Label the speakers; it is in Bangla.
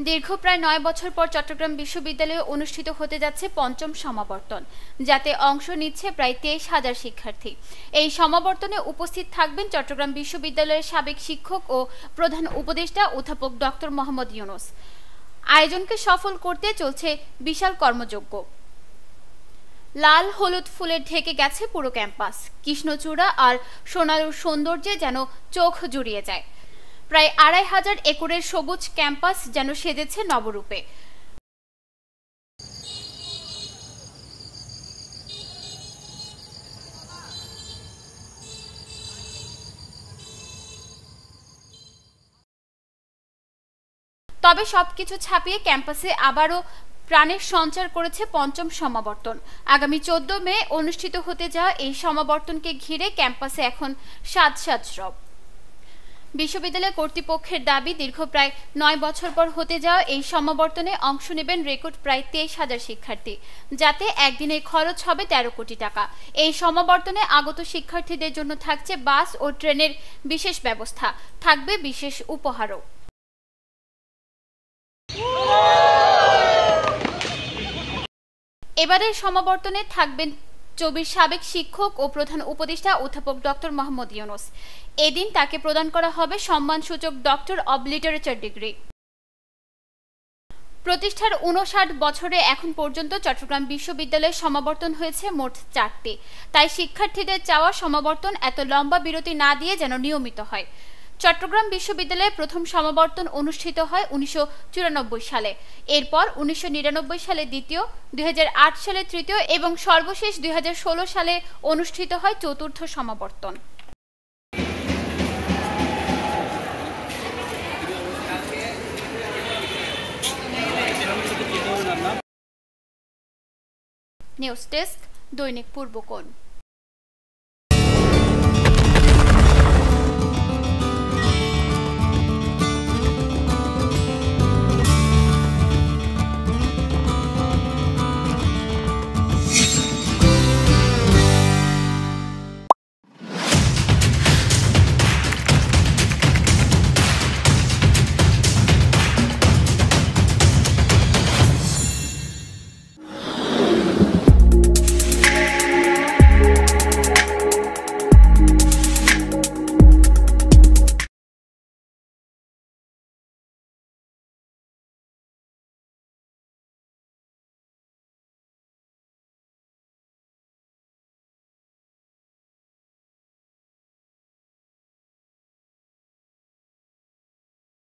Speaker 1: দীর্ঘ প্রায় ৯ বছর পর চট্টগ্রাম বিশ্ববিদ্যালয়ে অনুষ্ঠিত হতে যাচ্ছে পঞ্চম সমাবর্তন, যাতে অংশ নিচ্ছে প্রায় ২৩,০০০ শিক্ষার্থী। এই সমাবর্তনে উপস্থিত থাকবেন চট্টগ্রাম বিশ্ববিদ্যালয়ের সাবেক শিক্ষক ও প্রধান উপদেষ্টা অধ্যাপক ডক্টর মোহাম্মদ ইউনূস। আয়োজনকে সফল করতে চলছে বিশাল কর্মযজ্ঞ। লাল হলুদ ফুলে ঢেকে গেছে পুরো ক্যাম্পাস। কৃষ্ণচূড়া আর সোনালুর সৌন্দর্যে যেন চোখ জুড়িয়ে যায়। প্রায় ২৫০০ একরের সবুজ ক্যাম্পাস যেন সেজেছে নবরূপে। তবে সবকিছু ছাপিয়ে ক্যাম্পাসে আবারও প্রাণের সঞ্চার করেছে পঞ্চম সমাবর্তন। আগামী ১৪ মে অনুষ্ঠিত হতে যাওয়া এই সমাবর্তনকে ঘিরে ক্যাম্পাসে এখন সাজ রব। বিশ্ববিদ্যালয় কর্তৃপক্ষের দাবি, দীর্ঘ প্রায় ৯ বছর পর হতে যাওয়া এই সমাবর্তনে অংশ নেবেন রেকর্ড প্রায় ২৩,০০০ শিক্ষার্থী, যাতে একদিনে খরচ হবে ১৩ কোটি টাকা। এই সমাবর্তনে আগত শিক্ষার্থীদের জন্য থাকছে বাস ও ট্রেনের বিশেষ ব্যবস্থা, থাকবে বিশেষ উপহারও। এবারের সমাবর্তনে থাকবেন চবির সাবেক শিক্ষক ও প্রধান উপদেষ্টা অধ্যাপক ডক্টর মোহাম্মদ ইউনূস। এদিন তাকে প্রদান করা হবে সম্মানসূচক ডক্টর অব লিটারেচার ডিগ্রি। প্রতিষ্ঠার ৫৯ বছরে এখন পর্যন্ত চট্টগ্রাম বিশ্ববিদ্যালয়ে সমাবর্তন হয়েছে মোট ৪টি। তাই শিক্ষার্থীদের চাওয়া সমাবর্তন এত লম্বা বিরতি না দিয়ে যেন নিয়মিত হয়। চট্টগ্রাম বিশ্ববিদ্যালয়ে প্রথম সমাবর্তন অনুষ্ঠিত হয় ১৯৯৪ সালে। এরপর ১৯৯৯ সালে দ্বিতীয়, ২০০৮ সালে তৃতীয় এবং সর্বশেষ ২০১৬ সালে অনুষ্ঠিত হয় চতুর্থ সমাবর্তন। নিউজ ডেস্ক, দৈনিক পূর্বকোণ।